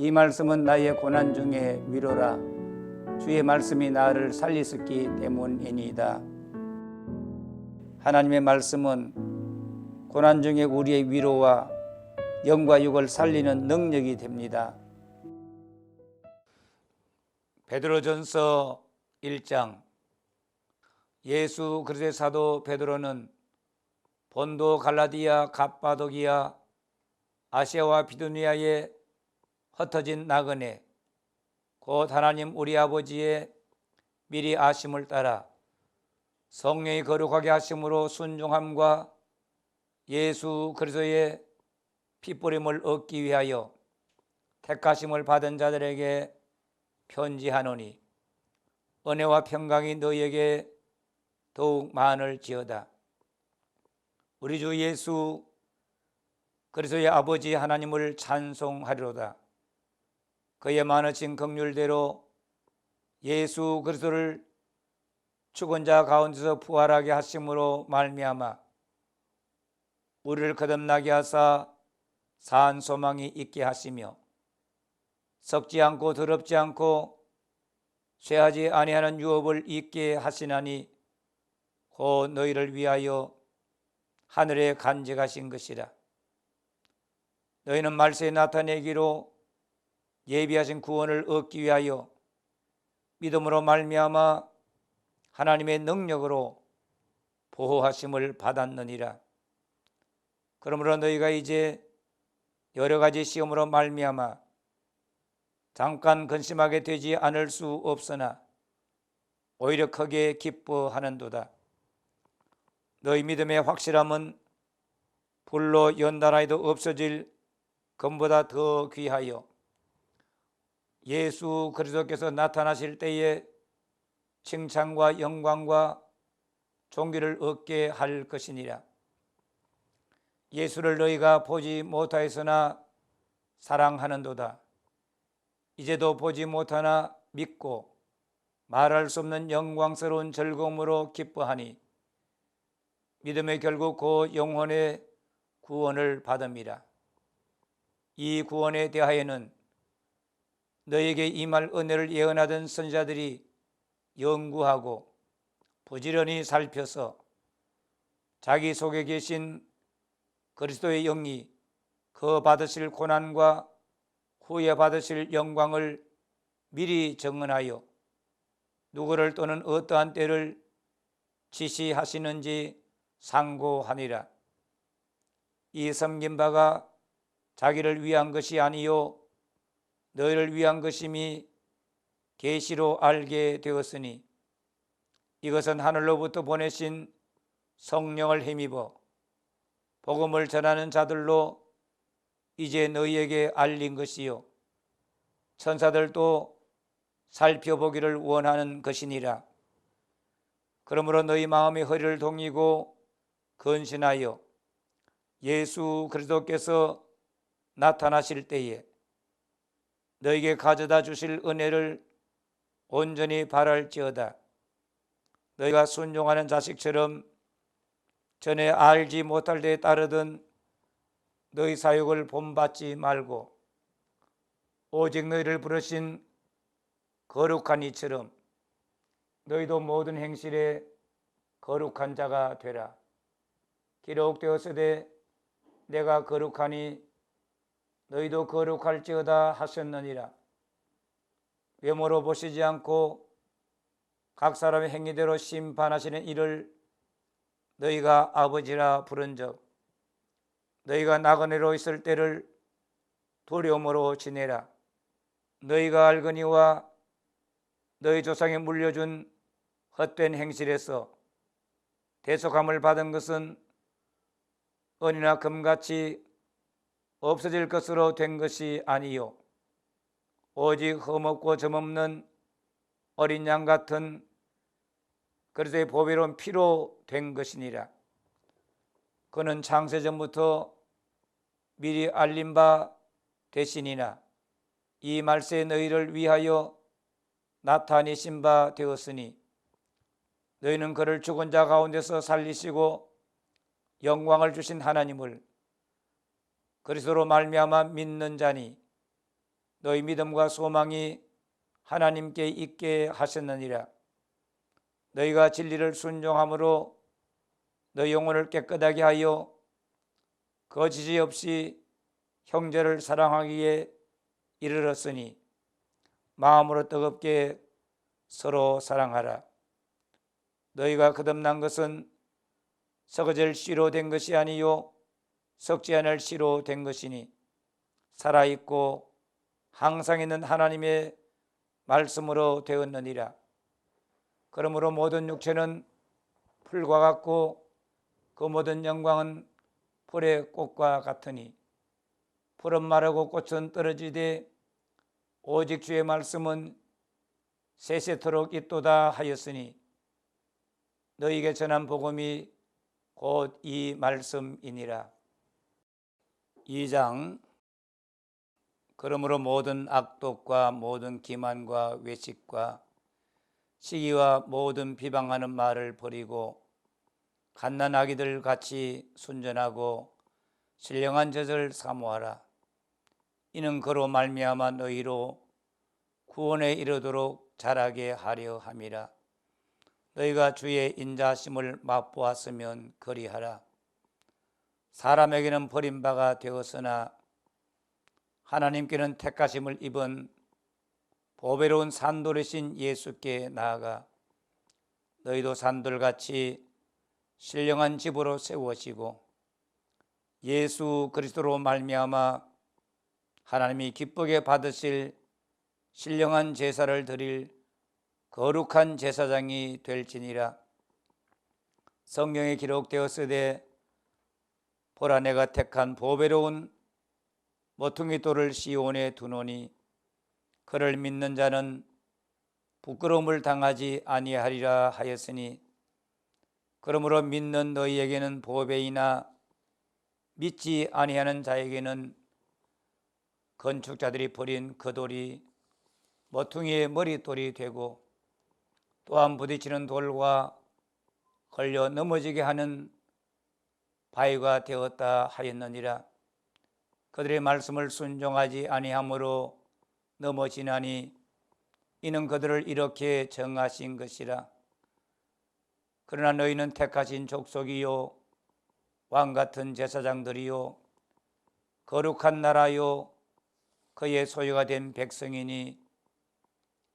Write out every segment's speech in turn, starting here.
이 말씀은 나의 고난 중에 위로라. 주의 말씀이 나를 살리셨기 때문이니이다. 하나님의 말씀은 고난 중에 우리의 위로와 영과 육을 살리는 능력이 됩니다. 베드로전서 1장. 예수 그리스도의 사도 베드로는 본도, 갈라디아, 갑바도기아, 아시아와 비두니아에 흩어진 나그네, 곧 하나님 우리 아버지의 미리 아심을 따라 성령이 거룩하게 하심으로 순종함과 예수 그리스도의 피뿌림을 얻기 위하여 택하심을 받은 자들에게 편지하노니 은혜와 평강이 너희에게 더욱 많을지어다. 우리 주 예수 그리스도의 아버지 하나님을 찬송하리로다. 그의 많으신 긍휼대로 예수 그리스도를 죽은 자 가운데서 부활하게 하심으로 말미암아 우리를 거듭나게 하사 산 소망이 있게 하시며 썩지 않고 더럽지 않고 쇠하지 아니하는 유업을 있게 하시나니 곧 너희를 위하여 하늘에 간직하신 것이라. 너희는 말세에 나타내기로 예비하신 구원을 얻기 위하여 믿음으로 말미암아 하나님의 능력으로 보호하심을 받았느니라. 그러므로 너희가 이제 여러 가지 시험으로 말미암아 잠깐 근심하게 되지 않을 수 없으나 오히려 크게 기뻐하는도다. 너희 믿음의 확실함은 불로 연단하여도 없어질 금보다 더 귀하여 예수 그리스도께서 나타나실 때에 칭찬과 영광과 존귀를 얻게 할 것이니라. 예수를 너희가 보지 못하였으나 사랑하는도다. 이제도 보지 못하나 믿고 말할 수 없는 영광스러운 즐거움으로 기뻐하니 믿음의 결국 그 영혼의 구원을 받음이라. 이 구원에 대하여는 너에게 임할 은혜를 예언하던 선지자들이 연구하고 부지런히 살펴서 자기 속에 계신 그리스도의 영이 그 받으실 고난과 후에 받으실 영광을 미리 정언하여 누구를 또는 어떠한 때를 지시하시는지 상고하니라. 이 섬긴 바가 자기를 위한 것이 아니요 너희를 위한 것임이 계시로 알게 되었으니 이것은 하늘로부터 보내신 성령을 힘입어 복음을 전하는 자들로 이제 너희에게 알린 것이요 천사들도 살펴보기를 원하는 것이니라. 그러므로 너희 마음의 허리를 동이고 근신하여 예수 그리스도께서 나타나실 때에 너에게 가져다 주실 은혜를 온전히 바랄지어다. 너희가 순종하는 자식처럼 전에 알지 못할 때에 따르던 너희 사역을 본받지 말고 오직 너희를 부르신 거룩한 이처럼 너희도 모든 행실에 거룩한 자가 되라. 기록되었으되 내가 거룩하니 너희도 거룩할지어다 하셨느니라. 외모로 보시지 않고 각 사람의 행위대로 심판하시는 이를 너희가 아버지라 부른즉 너희가 나그네로 있을 때를 두려움으로 지내라. 너희가 알거니와 너희 조상이 물려준 헛된 행실에서 대속함을 받은 것은 은이나 금같이 없어질 것으로 된 것이 아니요 오직 흠없고 점없는 어린 양 같은 그리스도의 보배로운 피로 된 것이니라. 그는 창세전부터 미리 알린 바 되시니나 이 말세에 너희를 위하여 나타내신 바 되었으니 너희는 그를 죽은 자 가운데서 살리시고 영광을 주신 하나님을 그리스도로 말미암아 믿는 자니 너희 믿음과 소망이 하나님께 있게 하셨느니라. 너희가 진리를 순종함으로 너희 영혼을 깨끗하게 하여 거짓이 없이 형제를 사랑하기에 이르렀으니 마음으로 뜨겁게 서로 사랑하라. 너희가 거듭난 것은 썩어질 씨로 된 것이 아니요 썩지 않을 씨로 된 것이니 살아있고 항상 있는 하나님의 말씀으로 되었느니라. 그러므로 모든 육체는 풀과 같고 그 모든 영광은 풀의 꽃과 같으니 풀은 마르고 꽃은 떨어지되 오직 주의 말씀은 세세토록 있도다 하였으니 너희에게 전한 복음이 곧 이 말씀이니라. 2장. 그러므로 모든 악독과 모든 기만과 외식과 시기와 모든 비방하는 말을 버리고 갓난아기들 같이 순전하고 신령한 젖을 사모하라. 이는 그로 말미암아 너희로 구원에 이르도록 자라게 하려 함이라. 너희가 주의 인자심을 맛보았으면 그리하라. 사람에게는 버림바가 되었으나 하나님께는 택하심을 입은 보배로운 산돌이신 예수께 나아가 너희도 산돌같이 신령한 집으로 세워지고 예수 그리스도로 말미암아 하나님이 기쁘게 받으실 신령한 제사를 드릴 거룩한 제사장이 될지니라. 성경에 기록되었으되 보라 내가 택한 보배로운 모퉁이 돌을 시온에 두노니 그를 믿는 자는 부끄러움을 당하지 아니하리라 하였으니 그러므로 믿는 너희에게는 보배이나 믿지 아니하는 자에게는 건축자들이 버린 그 돌이 모퉁이의 머릿돌이 되고 또한 부딪히는 돌과 걸려 넘어지게 하는 바위가 되었다 하였느니라. 그들의 말씀을 순종하지 아니함으로 넘어지나니 이는 그들을 이렇게 정하신 것이라. 그러나 너희는 택하신 족속이요 왕같은 제사장들이요 거룩한 나라요 그의 소유가 된 백성이니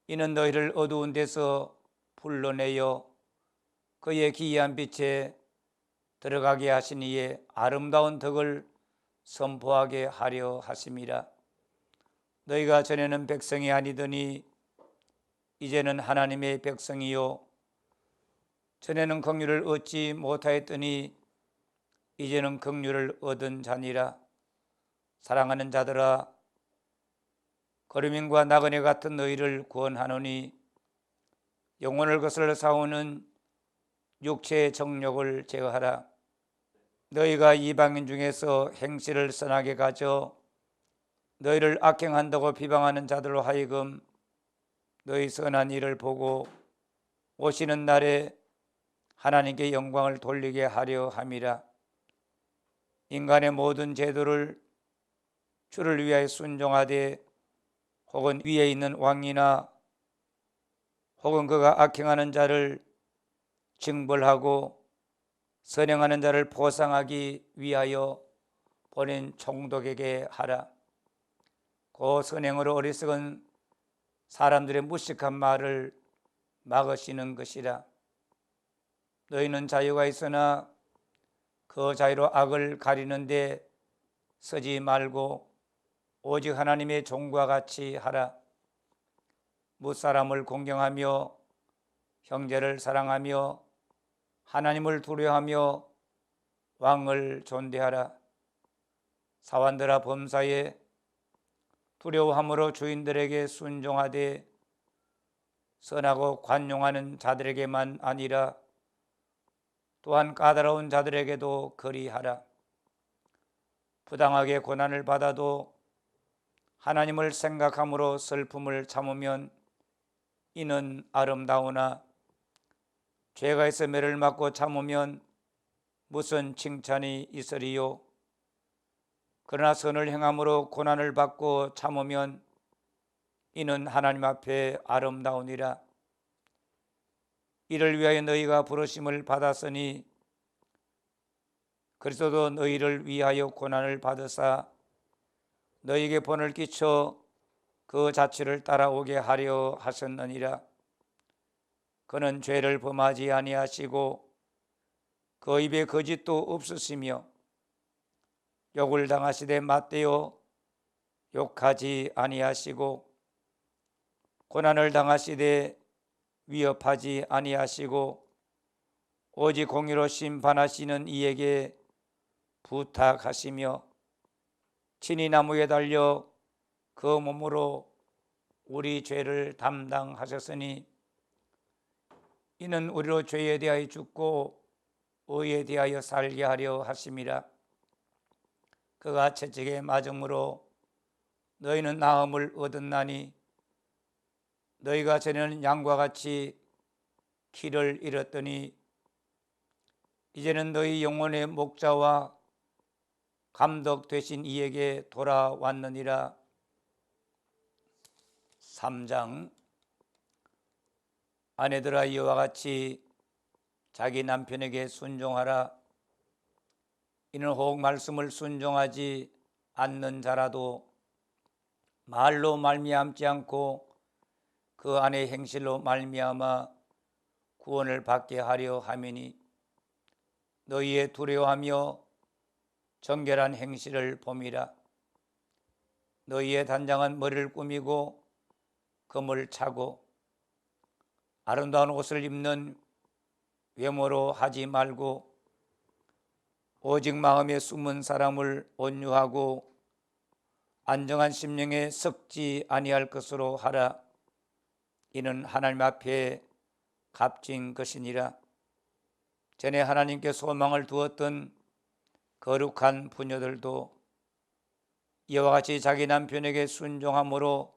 이는 너희를 어두운 데서 불러내어 그의 기이한 빛에 들어가게 하신 이의 아름다운 덕을 선포하게 하려 하심이라. 너희가 전에는 백성이 아니더니 이제는 하나님의 백성이요 전에는 긍휼을 얻지 못하였더니 이제는 긍휼을 얻은 자니라. 사랑하는 자들아 거류민과 나그네 같은 너희를 구원하노니 영혼을 거슬러 싸우는 육체의 정욕을 제어하라. 너희가 이방인 중에서 행실을 선하게 가져 너희를 악행한다고 비방하는 자들로 하여금 너희 선한 일을 보고 오시는 날에 하나님께 영광을 돌리게 하려 함이라. 인간의 모든 제도를 주를 위하여 순종하되 혹은 위에 있는 왕이나 혹은 그가 악행하는 자를 징벌하고 선행하는 자를 보상하기 위하여 보낸 총독에게 하라. 그 선행으로 어리석은 사람들의 무식한 말을 막으시는 것이라. 너희는 자유가 있으나 그 자유로 악을 가리는데 서지 말고 오직 하나님의 종과 같이 하라. 무사람을 공경하며 형제를 사랑하며 하나님을 두려워하며 왕을 존대하라. 사환들아 범사에 두려워함으로 주인들에게 순종하되 선하고 관용하는 자들에게만 아니라 또한 까다로운 자들에게도 그리하라. 부당하게 고난을 받아도 하나님을 생각함으로 슬픔을 참으면 이는 아름다우나 죄가 있어 매를 맞고 참으면 무슨 칭찬이 있으리요. 그러나 선을 행함으로 고난을 받고 참으면 이는 하나님 앞에 아름다우니라. 이를 위하여 너희가 부르심을 받았으니 그리스도도 너희를 위하여 고난을 받으사 너희에게 본을 끼쳐 그 자취를 따라오게 하려 하셨느니라. 그는 죄를 범하지 아니하시고 그 입에 거짓도 없으시며 욕을 당하시되 맞대어 욕하지 아니하시고 고난을 당하시되 위협하지 아니하시고 오직 공의로 심판하시는 이에게 부탁하시며 친히 나무에 달려 그 몸으로 우리 죄를 담당하셨으니 이는 우리로 죄에 대하여 죽고 의에 대하여 살게 하려 하심이라. 그가 채찍에 맞음으로 너희는 나음을 얻었나니 너희가 전에는 양과 같이 길을 잃었더니 이제는 너희 영혼의 목자와 감독 되신 이에게 돌아왔느니라. 3장. 아내들아 이와 같이 자기 남편에게 순종하라. 이는 혹 말씀을 순종하지 않는 자라도 말로 말미암지 않고 그 안의 행실로 말미암아 구원을 받게 하려 함이니 너희의 두려워하며 정결한 행실을 봄이라. 너희의 단장은 머리를 꾸미고 금을 차고 아름다운 옷을 입는 외모로 하지 말고 오직 마음에 숨은 사람을 온유하고 안정한 심령에 섞지 아니할 것으로 하라. 이는 하나님 앞에 값진 것이니라. 전에 하나님께 소망을 두었던 거룩한 부녀들도 이와 같이 자기 남편에게 순종함으로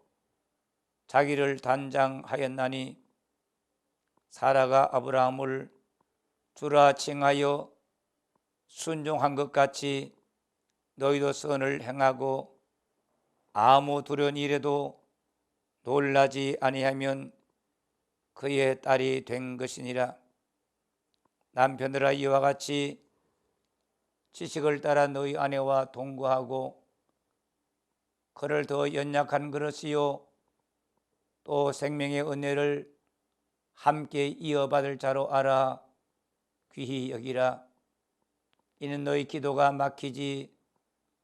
자기를 단장하였나니 사라가 아브라함을 주라 칭하여 순종한 것 같이 너희도 선을 행하고 아무 두려운 일에도 놀라지 아니하면 그의 딸이 된 것이니라. 남편들아 이와 같이 지식을 따라 너희 아내와 동거하고 그를 더 연약한 그릇이요 또 생명의 은혜를 함께 이어받을 자로 알아 귀히 여기라. 이는 너희 기도가 막히지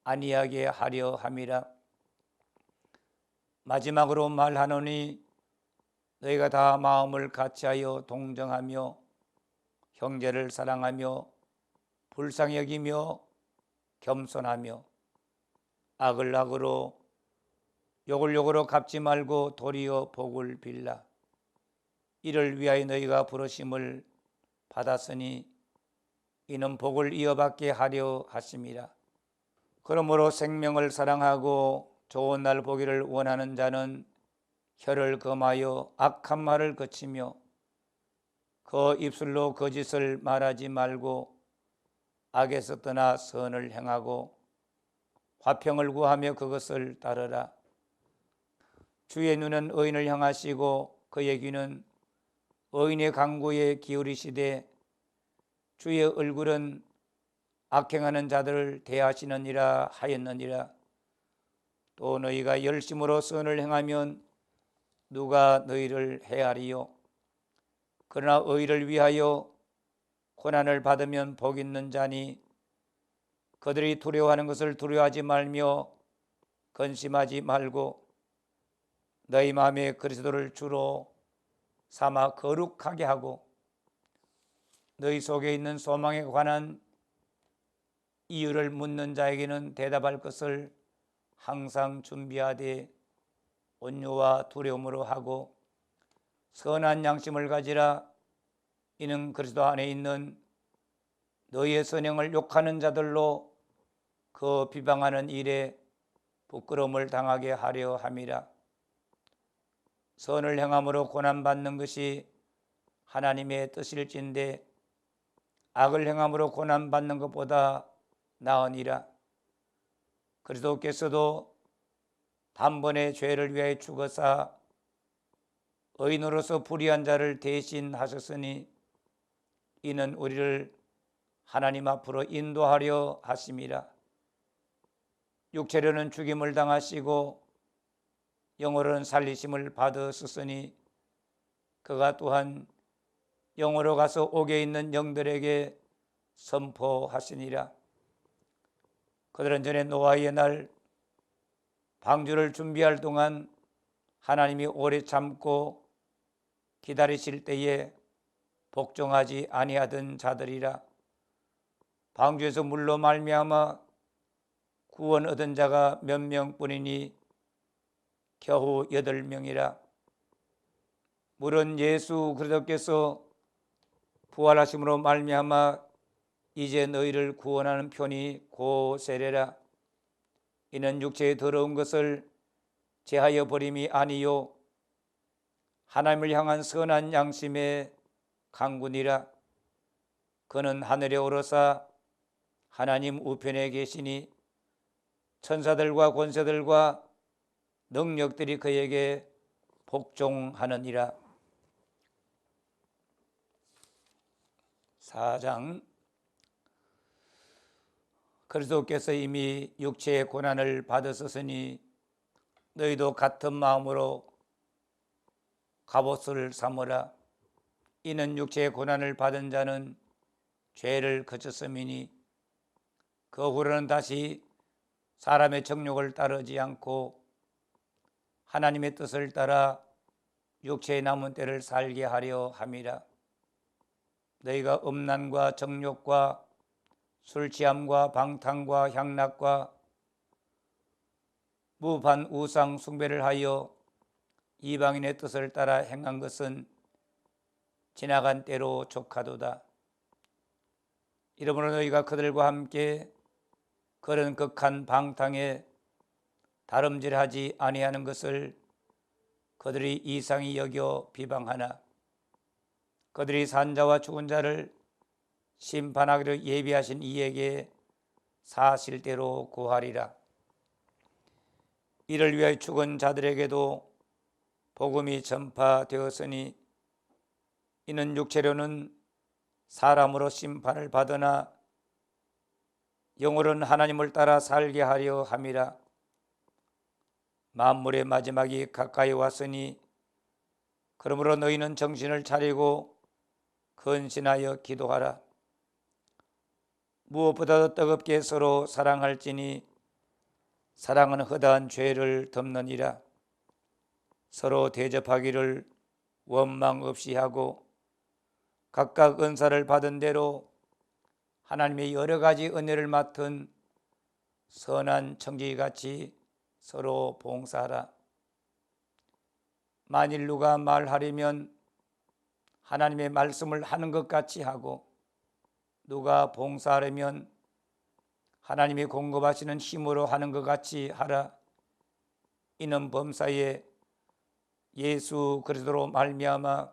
아니하게 하려 함이라. 마지막으로 말하노니 너희가 다 마음을 같이하여 동정하며 형제를 사랑하며 불쌍히 여기며 겸손하며 악을 악으로 욕을 욕으로 갚지 말고 도리어 복을 빌라. 이를 위하여 너희가 부르심을 받았으니 이는 복을 이어받게 하려 하심이라. 그러므로 생명을 사랑하고 좋은 날 보기를 원하는 자는 혀를 금하여 악한 말을 그치며 그 입술로 거짓을 말하지 말고 악에서 떠나 선을 행하고 화평을 구하며 그것을 따르라. 주의 눈은 의인을 향하시고 그의 귀는 의인의 간구에 기울이시되 주의 얼굴은 악행하는 자들을 대하시느니라 하였느니라. 또 너희가 열심으로 선을 행하면 누가 너희를 해하리요? 그러나 의를 위하여 고난을 받으면 복 있는 자니 그들이 두려워하는 것을 두려워하지 말며 근심하지 말고 너희 마음에 그리스도를 주로 삼아 거룩하게 하고 너희 속에 있는 소망에 관한 이유를 묻는 자에게는 대답할 것을 항상 준비하되 온유와 두려움으로 하고 선한 양심을 가지라. 이는 그리스도 안에 있는 너희의 선행을 욕하는 자들로 그 비방하는 일에 부끄러움을 당하게 하려 함이라. 선을 행함으로 고난받는 것이 하나님의 뜻일진데 악을 행함으로 고난받는 것보다 나으니라. 그리스도께서도 단번에 죄를 위하여 죽으사 의인으로서 불의한 자를 대신하셨으니 이는 우리를 하나님 앞으로 인도하려 하심이라. 육체로는 죽임을 당하시고 영으로는 살리심을 받으셨으니 그가 또한 영으로 가서 옥에 있는 영들에게 선포하시니라. 그들은 전에 노아의 날 방주를 준비할 동안 하나님이 오래 참고 기다리실 때에 복종하지 아니하던 자들이라. 방주에서 물로 말미암아 구원 얻은 자가 몇 명뿐이니 겨우 8명이라. 물은 예수 그리스도께서 부활하심으로 말미암아 이제 너희를 구원하는 편이 고세례라. 이는 육체의 더러운 것을 제하여 버림이 아니요 하나님을 향한 선한 양심의 강군이라. 그는 하늘에 오르사 하나님 우편에 계시니 천사들과 권세들과 능력들이 그에게 복종하느니라. 4장. 그리스도께서 이미 육체의 고난을 받으셨으니 너희도 같은 마음으로 갑옷을 삼으라. 이는 육체의 고난을 받은 자는 죄를 그쳤음이니 그 후로는 다시 사람의 정욕을 따르지 않고 하나님의 뜻을 따라 육체의 남은 때를 살게 하려 함이라. 너희가 음란과 정욕과 술 취함과 방탕과 향락과 무반 우상 숭배를 하여 이방인의 뜻을 따라 행한 것은 지나간 때로 족하도다. 이러므로 너희가 그들과 함께 그런 극한 방탕에 다름질하지 아니하는 것을 그들이 이상히 여겨 비방하나 그들이 산자와 죽은 자를 심판하기로 예비하신 이에게 사실대로 구하리라. 이를 위하여 죽은 자들에게도 복음이 전파되었으니 이는 육체로는 사람으로 심판을 받으나 영으로는 하나님을 따라 살게 하려 함이라. 만물의 마지막이 가까이 왔으니 그러므로 너희는 정신을 차리고 근신하여 기도하라. 무엇보다도 뜨겁게 서로 사랑할지니 사랑은 허다한 죄를 덮느니라. 서로 대접하기를 원망 없이 하고 각각 은사를 받은 대로 하나님의 여러 가지 은혜를 맡은 선한 청지기같이 서로 봉사하라. 만일 누가 말하려면 하나님의 말씀을 하는 것 같이 하고 누가 봉사하려면 하나님이 공급하시는 힘으로 하는 것 같이 하라. 이는 범사에 예수 그리스도로 말미암아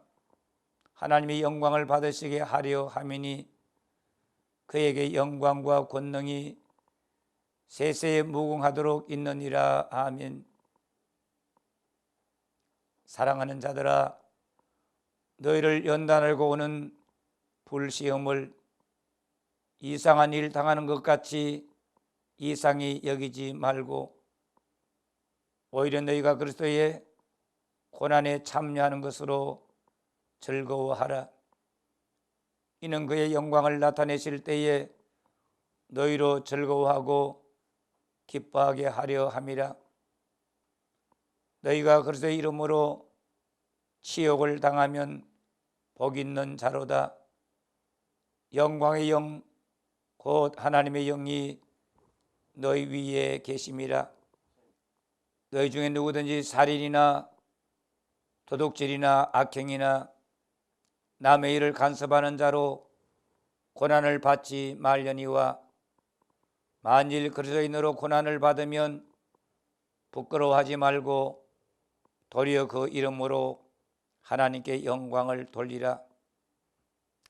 하나님의 영광을 받으시게 하려 함이니 그에게 영광과 권능이 세세에 무궁하도록 있느니라. 아멘. 사랑하는 자들아, 너희를 연단하고 오는 불시험을 이상한 일 당하는 것 같이 이상히 여기지 말고 오히려 너희가 그리스도의 고난에 참여하는 것으로 즐거워하라. 이는 그의 영광을 나타내실 때에 너희로 즐거워하고 기뻐하게 하려 함이라. 너희가 그리스도의 이름으로 치욕을 당하면 복 있는 자로다. 영광의 영 곧 하나님의 영이 너희 위에 계심이라. 너희 중에 누구든지 살인이나 도둑질이나 악행이나 남의 일을 간섭하는 자로 고난을 받지 말려니와 만일 그리스도인으로 고난을 받으면 부끄러워하지 말고 도리어 그 이름으로 하나님께 영광을 돌리라.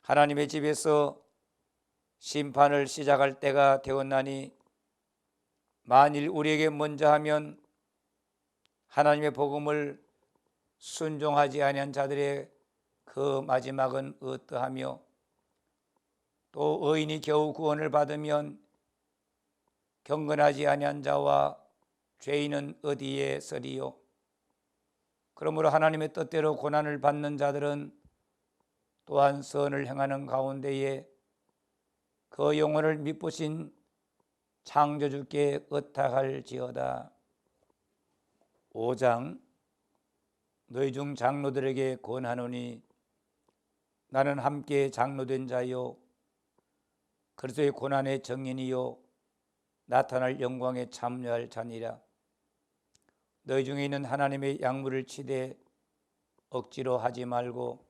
하나님의 집에서 심판을 시작할 때가 되었나니 만일 우리에게 먼저 하면 하나님의 복음을 순종하지 아니한 자들의 그 마지막은 어떠하며 또 의인이 겨우 구원을 받으면 경건하지 아니한 자와 죄인은 어디에 서리요? 그러므로 하나님의 뜻대로 고난을 받는 자들은 또한 선을 행하는 가운데에 그 영혼을 미쁘신 창조주께 의탁할지어다. 5장 너희 중 장로들에게 권하노니 나는 함께 장로된 자요 그리스도의 고난의 증인이요 나타날 영광에 참여할 자니라. 너희 중에 있는 하나님의 양물을 치되 억지로 하지 말고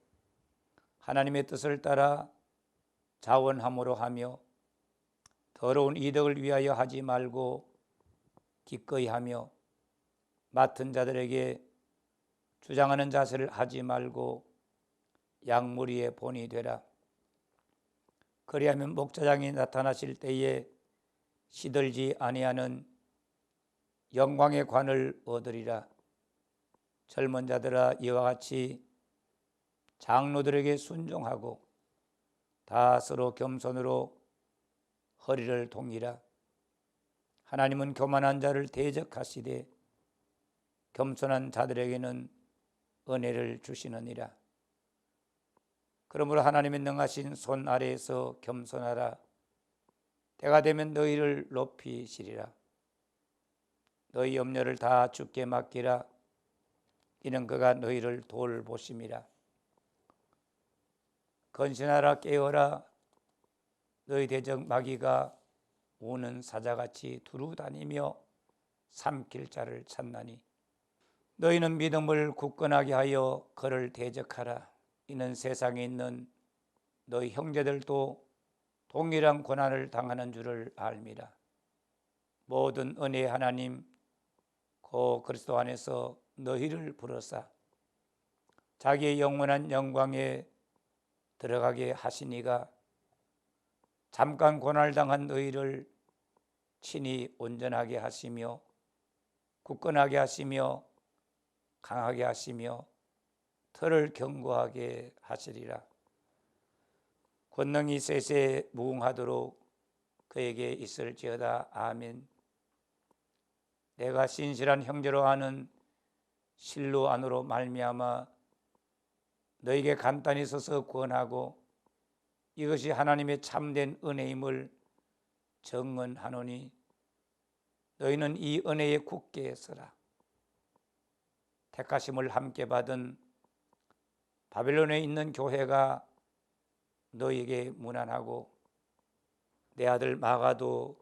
하나님의 뜻을 따라 자원함으로 하며 더러운 이득을 위하여 하지 말고 기꺼이 하며 맡은 자들에게 주장하는 자세를 하지 말고 양무리의 본이 되라. 그리하면 목자장이 나타나실 때에 시들지 아니하는 영광의 관을 얻으리라. 젊은 자들아 이와 같이 장로들에게 순종하고 다 서로 겸손으로 허리를 동이라. 하나님은 교만한 자를 대적하시되 겸손한 자들에게는 은혜를 주시느니라. 그러므로 하나님의 능하신 손 아래에서 겸손하라. 때가 되면 너희를 높이시리라. 너희 염려를 다 주께 맡기라. 이는 그가 너희를 돌보심이라. 건신하라 깨어라. 너희 대적 마귀가 우는 사자같이 두루 다니며 삼킬 자를 찾나니 너희는 믿음을 굳건하게 하여 그를 대적하라. 이는 세상에 있는 너희 형제들도 동일한 고난을 당하는 줄을 알미라. 모든 은혜의 하나님 고 그리스도 안에서 너희를 부르사 자기의 영원한 영광에 들어가게 하시니가 잠깐 고난을 당한 너희를 친히 온전하게 하시며 굳건하게 하시며 강하게 하시며 터를 견고하게 하시리라. 권능이 세세 무궁하도록 그에게 있을지어다. 아멘. 내가 신실한 형제로 하는 실로 안으로 말미암아 너에게 간단히 서서 권하고 이것이 하나님의 참된 은혜임을 증언하노니 너희는 이 은혜에 굳게 서라. 택하심을 함께 받은 바벨론에 있는 교회가 너희에게 문안하고 내 아들 마가도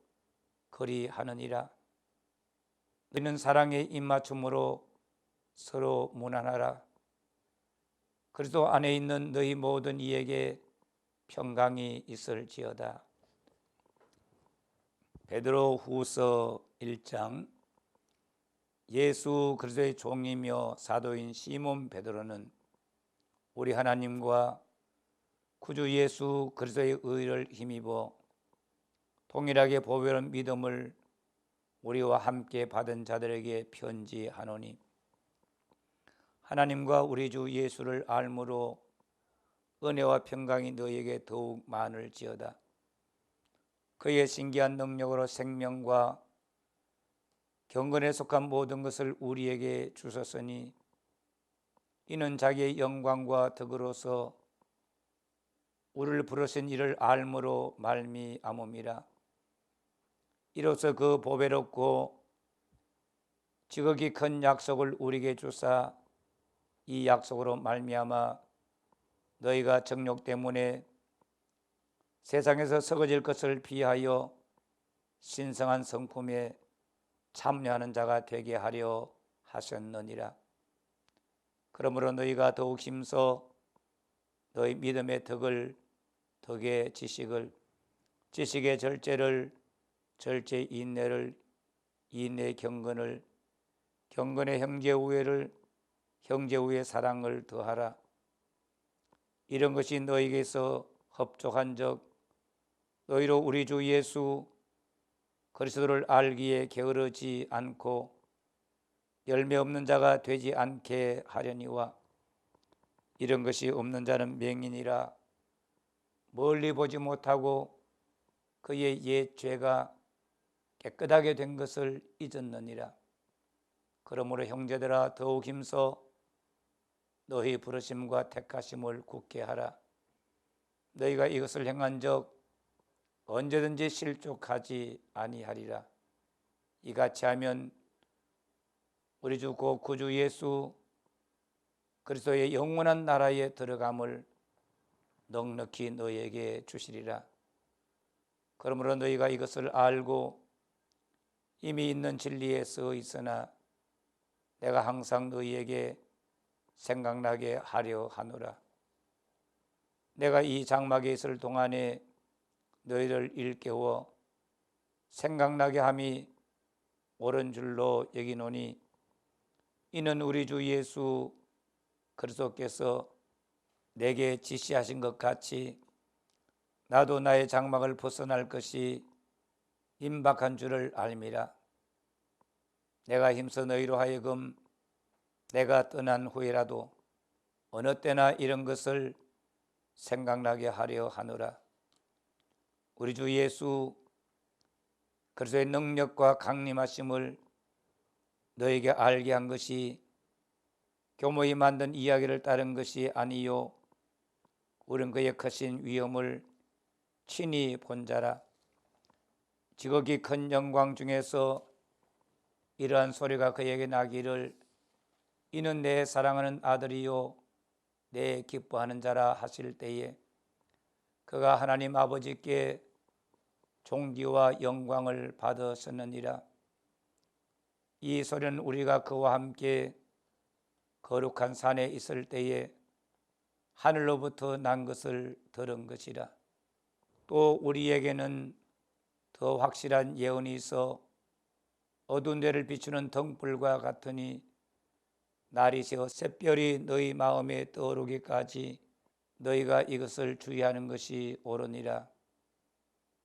그리하느니라. 너희는 사랑에 입맞춤으로 서로 문안하라. 그리스도 안에 있는 너희 모든 이에게 평강이 있을지어다. 베드로 후서 1장. 예수 그리스도의 종이며 사도인 시몬 베드로는 우리 하나님과 구주 예수 그리스도의 의를 힘입어 동일하게 보배로운 믿음을 우리와 함께 받은 자들에게 편지하노니 하나님과 우리 주 예수를 알므로 은혜와 평강이 너희에게 더욱 많을지어다. 그의 신기한 능력으로 생명과 경건에 속한 모든 것을 우리에게 주셨으니 이는 자기의 영광과 덕으로서 우리를 부르신 이를 알므로 말미암음이라. 이로써 그 보배롭고 지극히 큰 약속을 우리에게 주사 이 약속으로 말미암아 너희가 정욕 때문에 세상에서 썩어질 것을 피하여 신성한 성품에 참여하는 자가 되게 하려 하셨느니라. 그러므로 너희가 더욱 힘써 너희 믿음의 덕을 덕의 지식을 지식의 절제를 절제 인내를 인내 경건을 경건의 형제 우애를 형제 우애 사랑을 더하라. 이런 것이 너희에게서 흡족한 적 너희로 우리 주 예수 그리스도를 알기에 게으르지 않고 열매 없는 자가 되지 않게 하려니와 이런 것이 없는 자는 맹인이라 멀리 보지 못하고 그의 옛 죄가 깨끗하게 된 것을 잊었느니라. 그러므로 형제들아 더욱 힘써 너희 부르심과 택하심을 굳게 하라. 너희가 이것을 행한 적 언제든지 실족하지 아니하리라. 이같이 하면 우리 주 곧 구주 예수 그리스도의 영원한 나라에 들어감을 넉넉히 너희에게 주시리라. 그러므로 너희가 이것을 알고 이미 있는 진리에 서 있으나 내가 항상 너희에게 생각나게 하려 하노라. 내가 이 장막에 있을 동안에 너희를 일깨워 생각나게 함이 옳은 줄로 여기노니 이는 우리 주 예수 그리스도께서 내게 지시하신 것 같이 나도 나의 장막을 벗어날 것이 임박한 줄을 알미라. 내가 힘써 너희로 하여금 내가 떠난 후에라도 어느 때나 이런 것을 생각나게 하려 하노라. 우리 주 예수 그리스도의 능력과 강림하심을 너에게 알게 한 것이 교모이 만든 이야기를 따른 것이 아니요 우린 그의 크신 위엄을 친히 본 자라. 지극히 큰 영광 중에서 이러한 소리가 그에게 나기를 이는 내 사랑하는 아들이요 내 기뻐하는 자라 하실 때에 그가 하나님 아버지께 존귀와 영광을 받으셨느니라. 이 소리는 우리가 그와 함께 거룩한 산에 있을 때에 하늘로부터 난 것을 들은 것이라. 또 우리에게는 더 확실한 예언이 있어 어두운 데를 비추는 등불과 같으니 날이 새어 샛별이 너희 마음에 떠오르기까지 너희가 이것을 주의하는 것이 옳으니라.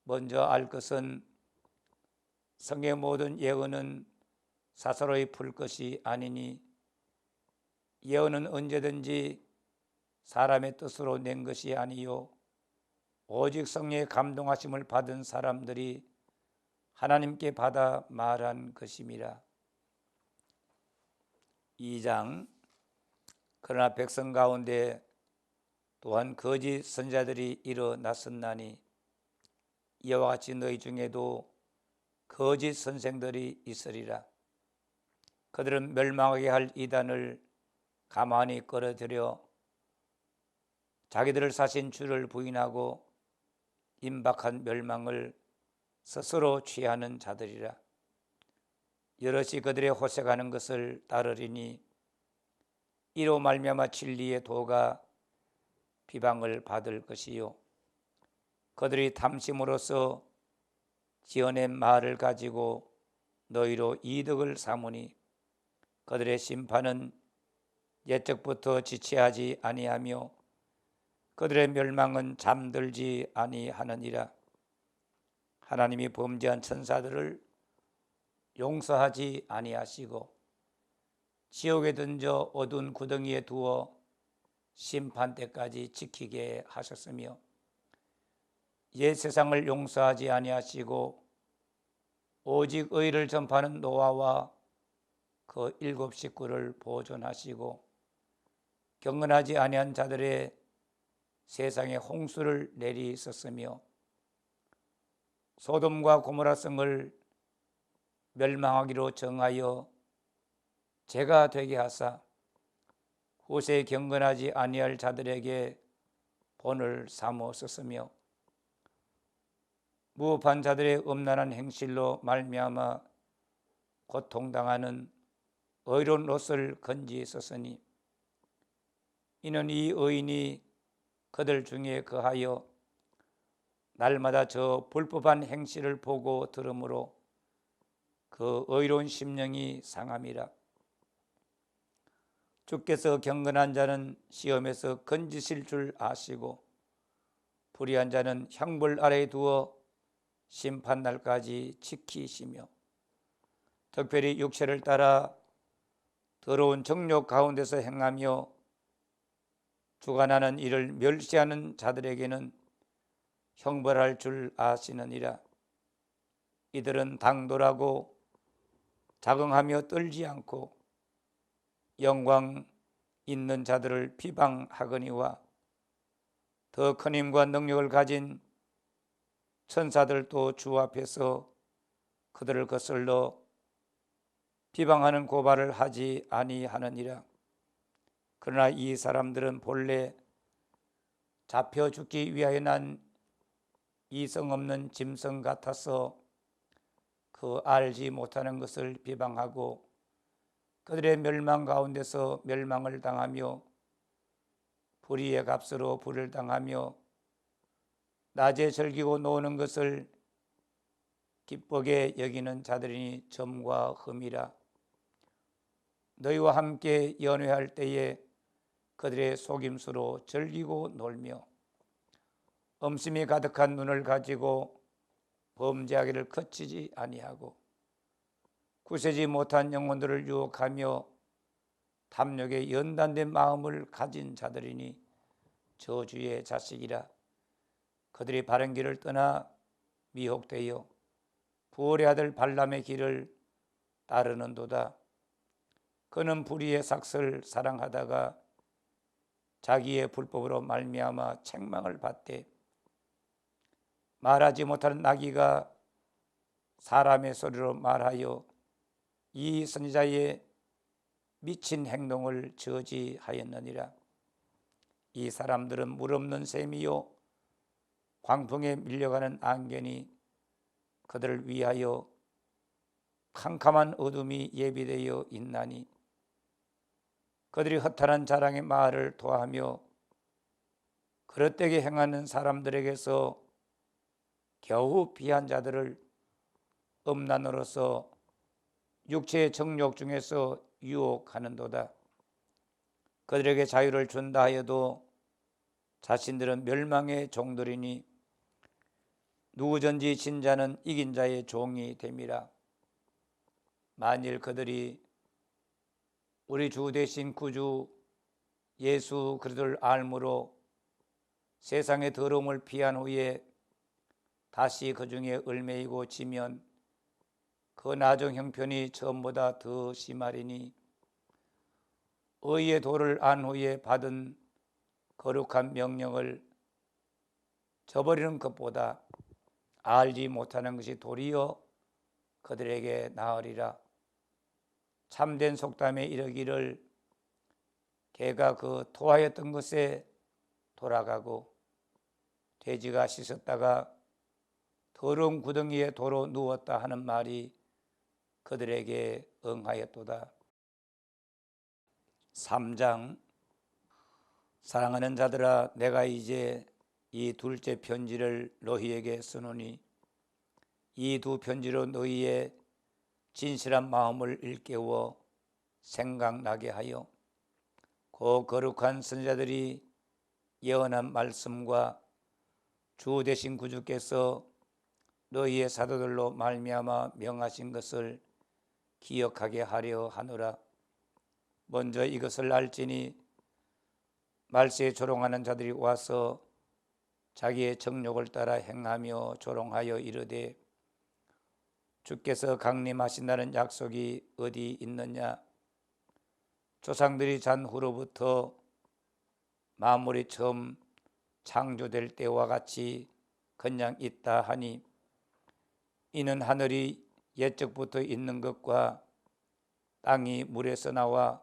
먼저 알 것은 성의 모든 예언은 사사로이 풀 것이 아니니 예언은 언제든지 사람의 뜻으로 낸 것이 아니요 오직 성령의 감동하심을 받은 사람들이 하나님께 받아 말한 것임이라. 2장 그러나 백성 가운데 또한 거짓 선자들이 일어났었나니 이와 같이 너희 중에도 거짓 선생들이 있으리라. 그들은 멸망하게 할 이단을 가만히 끌어들여 자기들을 사신 주를 부인하고 임박한 멸망을 스스로 취하는 자들이라. 여럿이 그들의 호색하는 것을 따르리니 이로 말미암아 진리의 도가 비방을 받을 것이요 그들이 탐심으로써 지어낸 말을 가지고 너희로 이득을 삼으니 그들의 심판은 옛적부터 지체하지 아니하며 그들의 멸망은 잠들지 아니하느니라. 하나님이 범죄한 천사들을 용서하지 아니하시고 지옥에 던져 어두운 구덩이에 두어 심판 때까지 지키게 하셨으며 옛 세상을 용서하지 아니하시고 오직 의를 전파하는 노아와 그 7 식구를 보존하시고 경건하지 아니한 자들의 세상에 홍수를 내리셨으며 소돔과 고모라 성을 멸망하기로 정하여 죄가 되게 하사 후세 경건하지 아니할 자들에게 본을 삼으셨으며 무업한 자들의 음란한 행실로 말미암아 고통당하는 의로운 롯을 건지셨으니 이는 이 의인이 그들 중에 거하여 날마다 저 불법한 행실을 보고 들으므로 그 의로운 심령이 상함이라. 주께서 경건한 자는 시험에서 건지실 줄 아시고 불의한 자는 형벌 아래에 두어 심판날까지 지키시며 특별히 육체를 따라 더러운 정욕 가운데서 행하며 주관하는 이를 멸시하는 자들에게는 형벌할 줄 아시느니라. 이들은 당돌하고 자긍하며 떨지 않고 영광 있는 자들을 비방하거니와 더 큰 힘과 능력을 가진 천사들도 주 앞에서 그들을 거슬러 비방하는 고발을 하지 아니하느니라. 그러나 이 사람들은 본래 잡혀 죽기 위하여 난 이성 없는 짐승 같아서 그 알지 못하는 것을 비방하고 그들의 멸망 가운데서 멸망을 당하며 불의의 값으로 불을 당하며 낮에 즐기고 노는 것을 기쁘게 여기는 자들이니 점과 흠이라. 너희와 함께 연회할 때에 그들의 속임수로 즐기고 놀며 엄심이 가득한 눈을 가지고 범죄하기를 그치지 아니하고 구세지 못한 영혼들을 유혹하며 탐욕에 연단된 마음을 가진 자들이니 저주의 자식이라. 그들이 바른 길을 떠나 미혹되어 부올의 아들 발람의 길을 따르는도다. 그는 불의의 삭슬 사랑하다가 자기의 불법으로 말미암아 책망을 받되 말하지 못하는 나귀가 사람의 소리로 말하여 이 선지자의 미친 행동을 저지하였느니라. 이 사람들은 물 없는 샘이요 광풍에 밀려가는 안개니 그들을 위하여 캄캄한 어둠이 예비되어 있나니 그들이 허탄한 자랑의 말을 토하며 그릇되게 행하는 사람들에게서 겨우 피한 자들을 음란으로서 육체의 정욕 중에서 유혹하는도다. 그들에게 자유를 준다 하여도 자신들은 멸망의 종들이니 누구든지 진 자는 이긴 자의 종이 됨이라. 만일 그들이 우리 주 되신 구주 예수 그리스도를 알므로 세상의 더러움을 피한 후에 다시 그 중에 얽매이고 지면 그 나중 형편이 처음보다 더 심하리니 의의 도를 안 후에 받은 거룩한 명령을 저버리는 것보다 알지 못하는 것이 도리어 그들에게 나으리라. 참된 속담에 이르기를 개가 그 토하였던 것에 돌아가고 돼지가 씻었다가 더러운 구덩이에 도로 누웠다 하는 말이 그들에게 응하였도다. 3장. 사랑하는 자들아, 내가 이제 이 둘째 편지를 너희에게 쓰노니 이 두 편지로 너희의 진실한 마음을 일깨워 생각나게 하여 그 거룩한 선지자들이 예언한 말씀과 주 되신 구주께서 너희의 사도들로 말미암아 명하신 것을 기억하게 하려 하노라. 먼저 이것을 알지니 말세에 조롱하는 자들이 와서 자기의 정욕을 따라 행하며 조롱하여 이르되 주께서 강림하신다는 약속이 어디 있느냐. 조상들이 잔 후로부터 만물이 처음 창조될 때와 같이 그냥 있다 하니 이는 하늘이 옛적부터 있는 것과 땅이 물에서 나와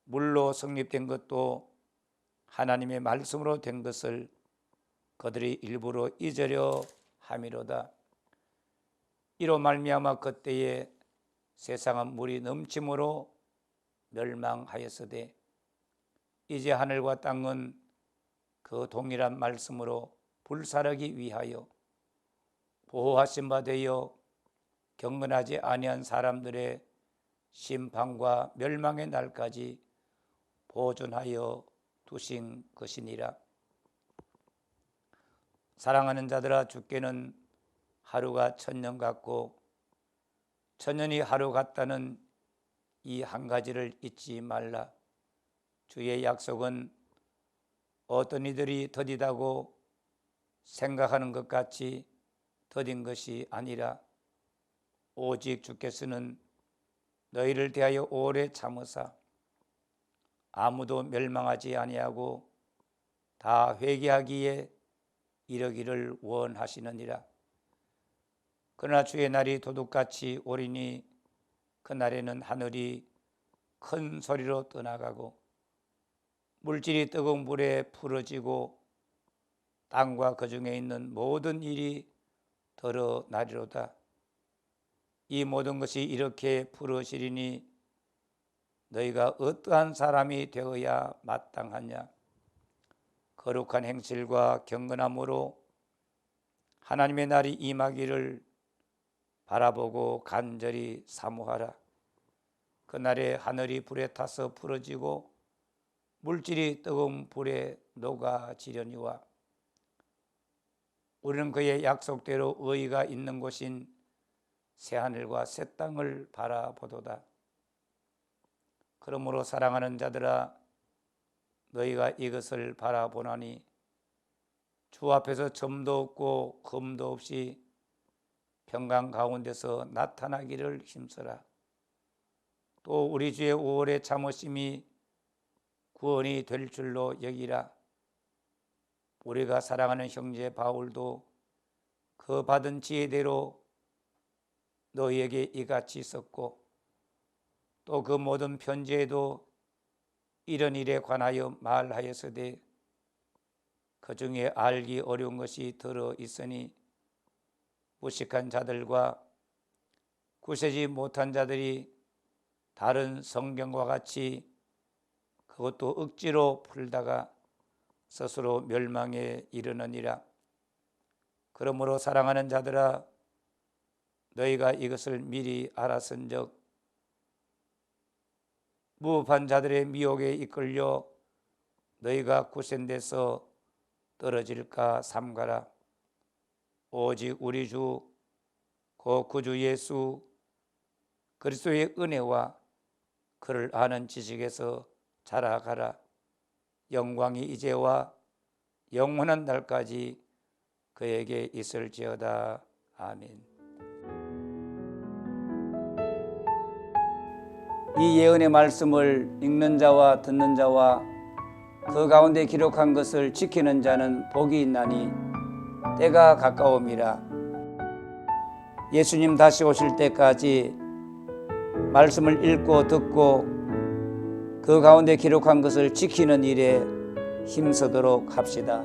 물로 성립된 것도 하나님의 말씀으로 된 것을 그들이 일부러 잊으려 함이로다. 이로 말미암아 그때에 세상은 물이 넘침으로 멸망하였으되 이제 하늘과 땅은 그 동일한 말씀으로 불사르기 위하여 보호하신 바 되어 경건하지 아니한 사람들의 심판과 멸망의 날까지 보존하여 두신 것이니라. 사랑하는 자들아, 주께는 하루가 천년 같고 천년이 하루 같다는 이 한 가지를 잊지 말라. 주의 약속은 어떤 이들이 더디다고 생각하는 것 같이 더딘 것이 아니라 오직 주께서는 너희를 대하여 오래 참으사 아무도 멸망하지 아니하고 다 회개하기에 이르기를 원하시느니라. 그러나 주의 날이 도둑같이 오리니 그날에는 하늘이 큰 소리로 떠나가고 물질이 뜨거운 불에 풀어지고 땅과 그 중에 있는 모든 일이 드러나리로다. 이 모든 것이 이렇게 풀어지리니 너희가 어떠한 사람이 되어야 마땅하냐. 거룩한 행실과 경건함으로 하나님의 날이 임하기를 바라보고 간절히 사모하라. 그날에 하늘이 불에 타서 풀어지고 물질이 뜨거운 불에 녹아지려니와 우리는 그의 약속대로 의의가 있는 곳인 새하늘과 새 땅을 바라보도다. 그러므로 사랑하는 자들아, 너희가 이것을 바라보나니 주 앞에서 점도 없고 금도 없이 평강 가운데서 나타나기를 힘써라. 또 우리 주의 오래 참으심이 구원이 될 줄로 여기라. 우리가 사랑하는 형제 바울도 그 받은 지혜대로 너희에게 이같이 썼고 또 그 모든 편지에도 이런 일에 관하여 말하였으되 그 중에 알기 어려운 것이 들어 있으니 무식한 자들과 구세지 못한 자들이 다른 성경과 같이 그것도 억지로 풀다가 스스로 멸망에 이르느니라. 그러므로 사랑하는 자들아, 너희가 이것을 미리 알았은즉 무법한 자들의 미혹에 이끌려 너희가 구센돼서 떨어질까 삼가라. 오직 우리 주 곧 구주 예수 그리스도의 은혜와 그를 아는 지식에서 자라가라. 영광이 이제와 영원한 날까지 그에게 있을지어다. 아멘. 이 예언의 말씀을 읽는 자와 듣는 자와 그 가운데 기록한 것을 지키는 자는 복이 있나니 때가 가까움이라. 예수님 다시 오실 때까지 말씀을 읽고 듣고 그 가운데 기록한 것을 지키는 일에 힘쓰도록 합시다.